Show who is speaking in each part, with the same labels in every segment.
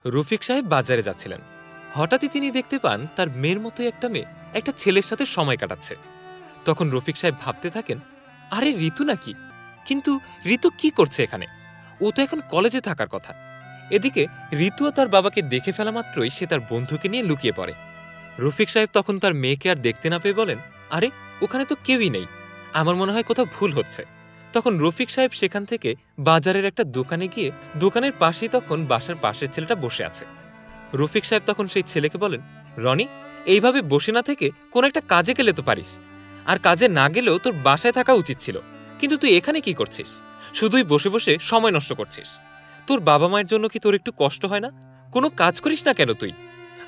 Speaker 1: রফিক সাহেব বাজারে যাচ্ছিলেন। হঠাৎই তিনি দেখতে পান তার মেয়ের মতোই একটা মেয়ে একটা ছেলের সাথে সময় কাটাচ্ছে। তখন রফিক সাহেব ভাবতে থাকেন, আরে ঋতু নাকি? কিন্তু ঋতু কি করছে এখানে? ও তো এখন কলেজে থাকার কথা। এদিকে ঋতুও তার বাবাকে দেখে ফেলা মাত্রই সে তার বন্ধুকে নিয়ে লুকিয়ে পড়ে। রফিক সাহেব তখন তার মেয়েকে আর দেখতে না পেয়ে বলেন, আরে ওখানে তো কেউই নেই, আমার মনে হয় কোথাও ভুল হচ্ছে। তখন রফিক সাহেব সেখান থেকে বাজারের একটা দোকানে গিয়ে দোকানের পাশেই তখন বাসার পাশের ছেলেটা বসে আছে। রফিক সাহেব তখন সেই ছেলেকে বলেন, রনি, এইভাবে বসে না থেকে কোন একটা কাজে গেলে তো পারিস, আর কাজে না গেলেও তোর বাসায় থাকা উচিত ছিল, কিন্তু তুই এখানে কি করছিস? শুধুই বসে বসে সময় নষ্ট করছিস। তোর বাবা মায়ের জন্য কি তোর একটু কষ্ট হয় না? কোনো কাজ করিস না কেন তুই?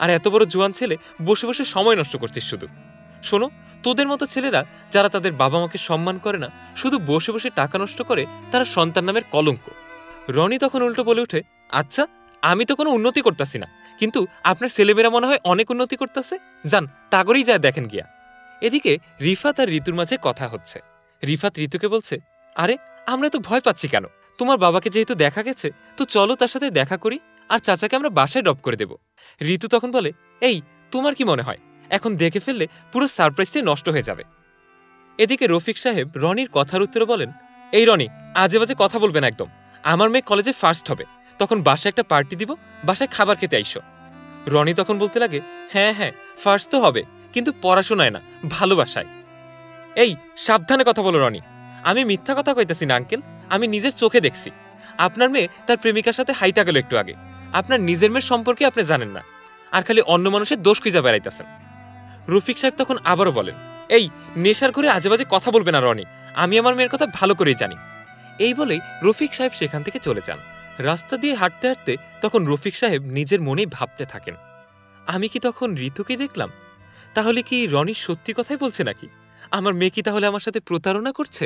Speaker 1: আর এত বড় জোয়ান ছেলে বসে বসে সময় নষ্ট করছিস শুধু। শোনো, তোদের মতো ছেলেরা যারা তাদের বাবা মাকে সম্মান করে না, শুধু বসে বসে টাকা নষ্ট করে, তারা সন্তান নামের কলঙ্ক। রনি তখন উল্টো বলে ওঠে, আচ্ছা, আমি তো কোনো উন্নতি করতেছি না, কিন্তু আপনার ছেলেমেয়েরা মনে হয় অনেক উন্নতি করতেছে, যান তাগরেই যায় দেখেন গিয়া। এদিকে রিফাত আর ঋতুর মাঝে কথা হচ্ছে। রিফাত ঋতুকে বলছে, আরে আমরা তো ভয় পাচ্ছি কেন? তোমার বাবাকে যেহেতু দেখা গেছে, তো চলো তার সাথে দেখা করি, আর চাচাকে আমরা বাসায় ড্রপ করে দেব। ঋতু তখন বলে, এই তোমার কি মনে হয় এখন দেখে ফেললে পুরো সারপ্রাইজটাই নষ্ট হয়ে যাবে? এদিকে রফিক সাহেব রনির কথার উত্তরে বলেন, এই রনি, আজে বাজে কথা বলবে না একদম। আমার মেয়ে কলেজে ফার্স্ট হবে, তখন বাসায় একটা পার্টি দিব, বাসায় খাবার খেতে আইসো। রনি তখন বলতে লাগে, হ্যাঁ হ্যাঁ, ফার্স্ট তো হবে, কিন্তু পড়াশোনায় না, ভালোবাসায়। এই সাবধানে কথা বলো রনি, আমি মিথ্যা কথা কইতেছি না আঙ্কেল, আমি নিজের চোখে দেখছি। আপনার মেয়ে তার প্রেমিকার সাথে হাইটা গেল একটু আগে। আপনার নিজের মেয়ের সম্পর্কে আপনি জানেন না, আর খালি অন্য মানুষের দোষ খুঁজে বেড়াইতেছেন। রফিক সাহেব তখন আবারও বলেন, এই নেশার ঘরে আজেবাজে কথা বলবে না রনি, আমি আমার মেয়ের কথা ভালো করেই জানি। এই বলেই রফিক সাহেব সেখান থেকে চলে যান। রাস্তা দিয়ে হাঁটতে হাঁটতে তখন রফিক সাহেব নিজের মনেই ভাবতে থাকেন, আমি কি তখন ঋতুকে দেখলাম? তাহলে কি রনি সত্যি কথাই বলছে নাকি? আমার মেয়ে কি তাহলে আমার সাথে প্রতারণা করছে?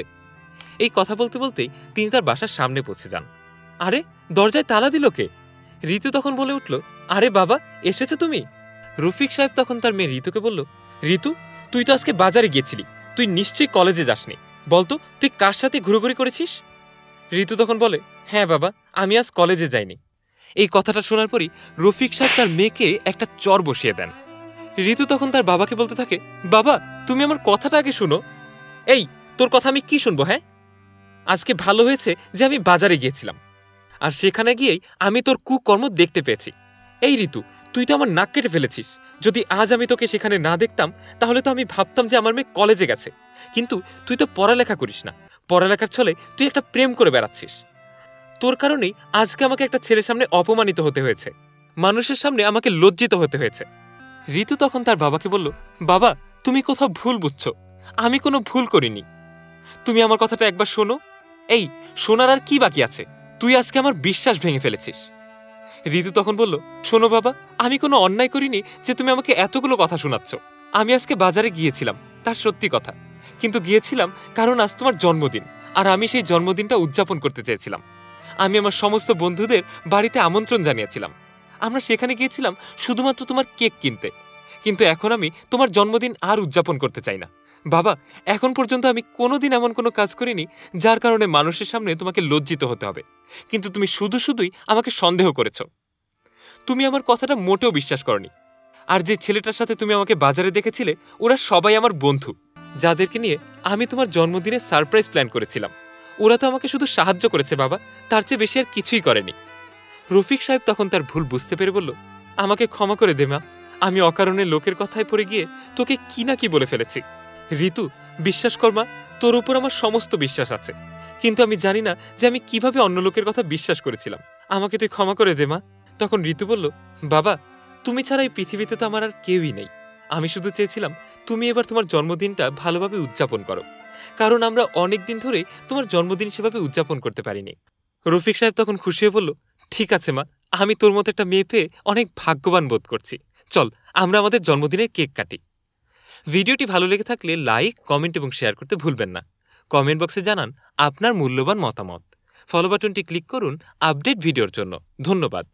Speaker 1: এই কথা বলতে বলতেই তিনি তার বাসার সামনে পৌঁছে যান। আরে দরজায় তালা দিল কে? ঋতু তখন বলে উঠল, আরে বাবা, এসেছো তুমি? রফিক সাহেব তখন তার মেয়ে ঋতুকে বলল, ঋতু, তুই তো আজকে বাজারে গিয়েছিলি, তুই নিশ্চয়ই কলেজে যাসনি, বলতো তুই কার সাথে ঘুরোঘুরি করেছিস? ঋতু তখন বলে, হ্যাঁ বাবা, আমি আজ কলেজে যাইনি। এই কথাটা শোনার পরই রফিক সাহেব তার মেয়েকে একটা চর বসিয়ে দেন। ঋতু তখন তার বাবাকে বলতে থাকে, বাবা, তুমি আমার কথাটা আগে শুনো। এই তোর কথা আমি কি শুনবো? হ্যাঁ, আজকে ভালো হয়েছে যে আমি বাজারে গিয়েছিলাম, আর সেখানে গিয়েই আমি তোর কুকর্ম দেখতে পেয়েছি। এই ঋতু, তুই তো আমার নাক কেটে ফেলেছিস। যদি আজ আমি তোকে সেখানে না দেখতাম, তাহলে তো আমি ভাবতাম যে আমার মেয়ে কলেজে গেছে, কিন্তু তুই তো পড়ালেখা করিস না, পড়ালেখার ছলে তুই একটা প্রেম করে বেড়াচ্ছিস। তোর কারণেই আজকে আমাকে একটা ছেলের সামনে অপমানিত হতে হয়েছে, মানুষের সামনে আমাকে লজ্জিত হতে হয়েছে। ঋতু তখন তার বাবাকে বলল, বাবা, তুমি কোথাও ভুল বুঝছো, আমি কোনো ভুল করিনি, তুমি আমার কথাটা একবার শোনো। এই শোনার আর কি বাকি আছে? তুই আজকে আমার বিশ্বাস ভেঙে ফেলেছিস। ঋতু তখন বলল, শোনো বাবা, আমি কোনো অন্যায় করিনি যে তুমি আমাকে এতগুলো কথা শোনাচ্ছ। আমি আজকে বাজারে গিয়েছিলাম, তার সত্যি কথা, কিন্তু গিয়েছিলাম কারণ আজ তোমার জন্মদিন, আর আমি সেই জন্মদিনটা উদযাপন করতে চেয়েছিলাম। আমি আমার সমস্ত বন্ধুদের বাড়িতে আমন্ত্রণ জানিয়েছিলাম। আমরা সেখানে গিয়েছিলাম শুধুমাত্র তোমার কেক কিনতে, কিন্তু এখন আমি তোমার জন্মদিন আর উদযাপন করতে চাই না। বাবা, এখন পর্যন্ত আমি কোনোদিন এমন কোনো কাজ করিনি যার কারণে মানুষের সামনে তোমাকে লজ্জিত হতে হবে, কিন্তু তুমি শুধু শুধুই আমাকে সন্দেহ করেছ। তুমি আমার কথাটা মোটেও বিশ্বাস করনি। আর যে ছেলেটার সাথে তুমি আমাকে বাজারে দেখেছিলে, ওরা সবাই আমার বন্ধু, যাদেরকে নিয়ে আমি তোমার জন্মদিনে সারপ্রাইজ প্ল্যান করেছিলাম। ওরা তো আমাকে শুধু সাহায্য করেছে বাবা, তার চেয়ে বেশি আর কিছুই করেনি। রফিক সাহেব তখন তার ভুল বুঝতে পেরে বলল, আমাকে ক্ষমা করে দে মা, আমি অকারণে লোকের কথায় পড়ে গিয়ে তোকে কি না কি বলে ফেলেছি। ঋতু, বিশ্বাস কর মা, তোর উপর আমার সমস্ত বিশ্বাস আছে, কিন্তু আমি জানি না যে আমি কিভাবে অন্য লোকের কথা বিশ্বাস করেছিলাম। আমাকে তুই ক্ষমা করে দে মা। তখন ঋতু বলল, বাবা, তুমি ছাড়া এই পৃথিবীতে তো আমার আর কেউই নেই। আমি শুধু চেয়েছিলাম তুমি এবার তোমার জন্মদিনটা ভালোভাবে উদযাপন করো, কারণ আমরা অনেক দিন ধরে তোমার জন্মদিন সেভাবে উদযাপন করতে পারিনি। রফিক সাহেব তখন খুশি হয়ে বলল, ঠিক আছে মা, আমি তোর মতো একটা মেয়ে পেয়ে অনেক ভাগ্যবান বোধ করছি। চল আমরা আমাদের জন্মদিনের কেক কাটি। ভিডিওটি ভালো লেগে থাকলে লাইক, কমেন্ট এবং শেয়ার করতে ভুলবেন না। কমেন্ট বক্সে জানান আপনার মূল্যবান মতামত। ফলো বাটনটি ক্লিক করুন আপডেট ভিডিওর জন্য। ধন্যবাদ।